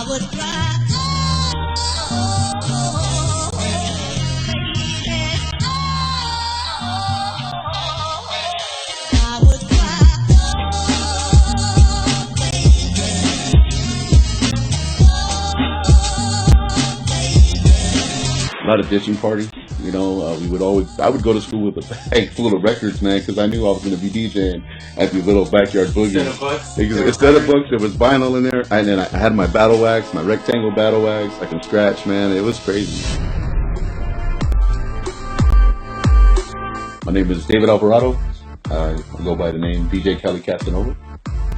would cry. Oh, baby. I would cry. Oh, baby. A lot of ditching parties. You know, I would go to school with a bag full of records, man, because I knew I was going to be DJing at these little backyard boogies. Instead of books, there was vinyl in there. And then I had my battle wags, my rectangle battle wags, I can scratch, man. It was crazy. My name is David Alvarado. I go by the name DJ Cali Casanova.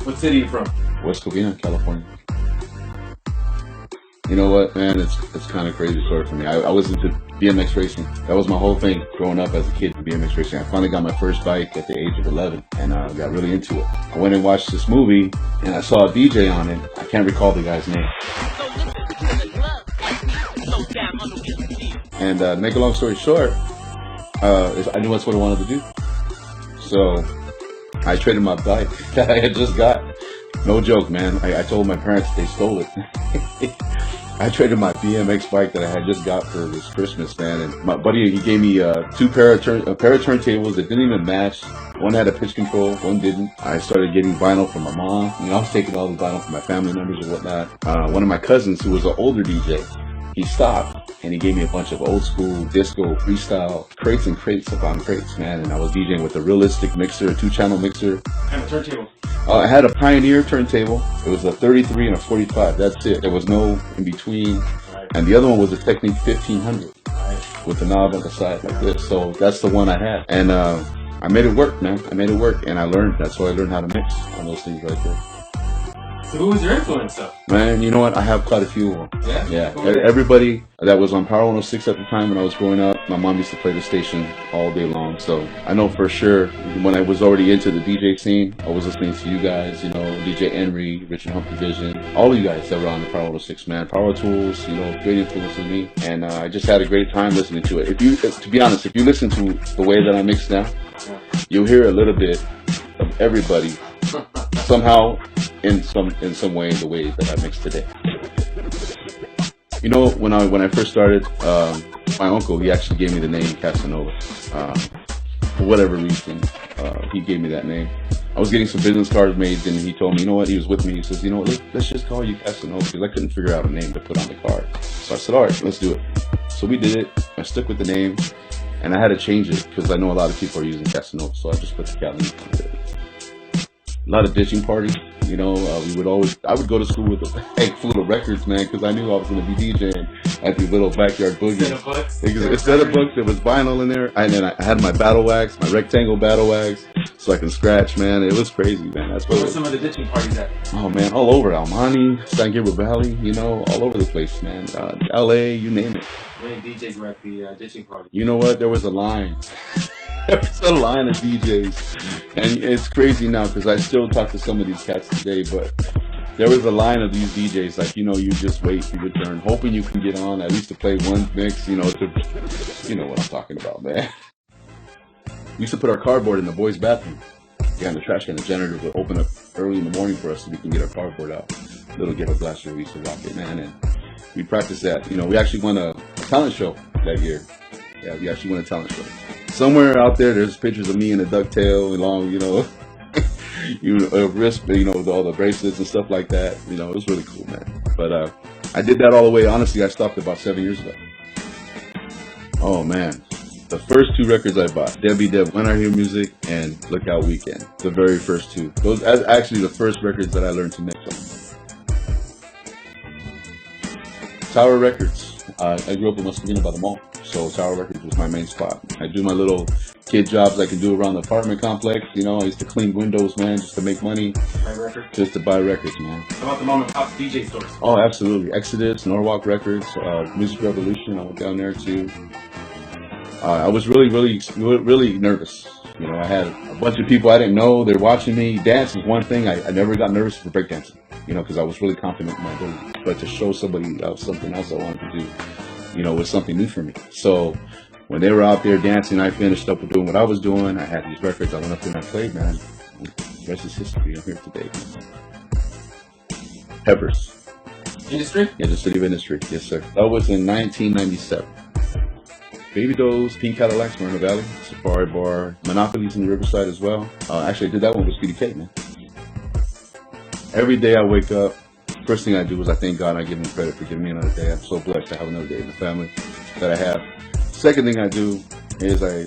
What city are you from? West Covina, California. You know what, man? It's kind of crazy story for me. I was into BMX racing. That was my whole thing growing up as a kid, BMX racing. I finally got my first bike at the age of 11, and I got really into it. I went and watched this movie, and I saw a DJ on it. I can't recall the guy's name. And to make a long story short, I knew that's what I wanted to do. So I traded my bike that I had just got. No joke, man. I told my parents they stole it. I traded my BMX bike that I had just got for this Christmas, man. And my buddy, he gave me a pair of turntables that didn't even match. One had a pitch control, one didn't. I started getting vinyl from my mom. You know, I was taking all the vinyl from my family members and whatnot. One of my cousins, who was an older DJ, he stopped and he gave me a bunch of old school disco freestyle crates and crates upon crates, man. And I was DJing with a realistic mixer, a 2-channel mixer. And a turntable. I had a Pioneer turntable. It was a 33 and a 45. That's it. There was no in between. And the other one was a Technique 1500 with the knob on the side like this. So that's the one I had. And I made it work, man. I made it work. And I learned. That's why I learned how to mix on those things right there. So who was your influence, though? Man, you know what? I have quite a few of them. Yeah? Yeah. Everybody that was on Power 106 at the time when I was growing up, my mom used to play the station all day long. So I know for sure when I was already into the DJ scene, I was listening to you guys, you know, DJ Henry, Richard Humphrey Vision, all of you guys that were on the Power 106, man. Power Tools, you know, great influence on me. And I just had a great time listening to it. To be honest, if you listen to the way that I mix now, you'll hear a little bit of everybody somehow in some way the way that I mix today. You know, when I first started, my uncle, he actually gave me the name Casanova. For whatever reason, he gave me that name. I was getting some business cards made, and he told me, you know what, he was with me, he says, you know what, let's just call you Casanova, because I couldn't figure out a name to put on the card. So I said, all right, let's do it. So we did it. I stuck with the name, and I had to change it, because I know a lot of people are using Casanova, so I just put the Cali on it. A lot of ditching parties, you know. I would go to school with a bag full of records, man, because I knew I was going to be DJing at these little backyard boogies. Instead of books, there was vinyl in there, and then I had my battle wags, my rectangle battle wags, so I can scratch, man. It was crazy, man. That's Where were some of the ditching parties at? Oh man, all over Almani, San Gabriel Valley, you know, all over the place, man. LA, you name it. How many DJs were at the ditching party? You know what? There was a line. There was a line of DJs, and it's crazy now because I still talk to some of these cats today, but there was a line of these DJs, like, you know, you just wait for your turn, hoping you can get on at least to play one mix, you know, you know what I'm talking about, man. We used to put our cardboard in the boys' bathroom. Yeah, and the trash can, the janitor would open up early in the morning for us so we can get our cardboard out. Little ghetto blaster, we used to rock it, man, and we practiced that. You know, we actually won a talent show that year. Yeah, we actually won a talent show. Somewhere out there's pictures of me in a ducktail and long, you know, wrist, you know, with all the bracelets and stuff like that. You know, it was really cool, man. But I did that all the way. Honestly, I stopped about 7 years ago. Oh man, the first 2 records I bought, Debbie Deb, When I Hear Music, and Lookout Weekend. The very first 2. Those are actually the first records that I learned to mix on. Tower Records. I grew up in West Covina by the mall. So Tower Records was my main spot. I do my little kid jobs I can do around the apartment complex. You know, I used to clean windows, man, just to make money. Buy records? Just to buy records, man. How about the mom and pop DJ stores? Oh, absolutely. Exodus, Norwalk Records, Music Revolution. I went down there too. I was really nervous. You know, I had a bunch of people I didn't know. They're watching me. Dance is one thing. I never got nervous for breakdancing, you know, because I was really confident in my ability. But to show somebody else something else I wanted to do, you know, was something new for me. So when they were out there dancing, I finished up with doing what I was doing. I had these records. I went up there and I played, man. The rest is history. I'm here today. Peppers. Industry? Yeah, the city of industry. Yes, sir. That was in 1997. Baby Does, Pink Cadillacs, Moreno Valley, Safari Bar, Monopolies in Riverside as well. Actually, I did that one with Speedy K, man. Every day I wake up, first thing I do is I thank God and I give him credit for giving me another day. I'm so blessed to have another day in the family that I have. Second thing I do is I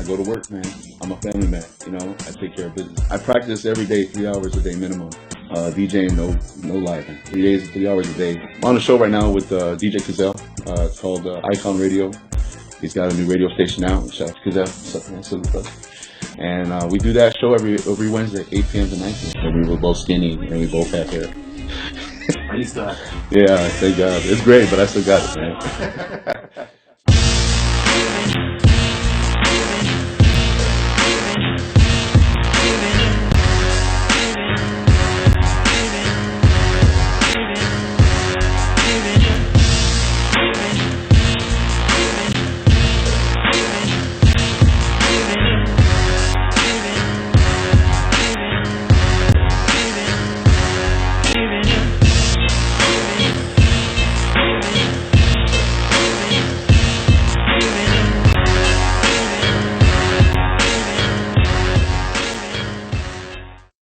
go to work, man. I'm a family man, you know. I take care of business. I practice every day, 3 hours a day minimum. DJing, no lie, man. 3 days, 3 hours a day. I'm on the show right now with DJ Cazell. It's called Icon Radio. He's got a new radio station now. Shout out to Cazell. What's up, man? Salute, brother. And we do that show every Wednesday, 8 p.m. to 9 p.m. And we were both skinny and we both have hair. I used to have that. Yeah, thank God. It's great, but I still got it, man.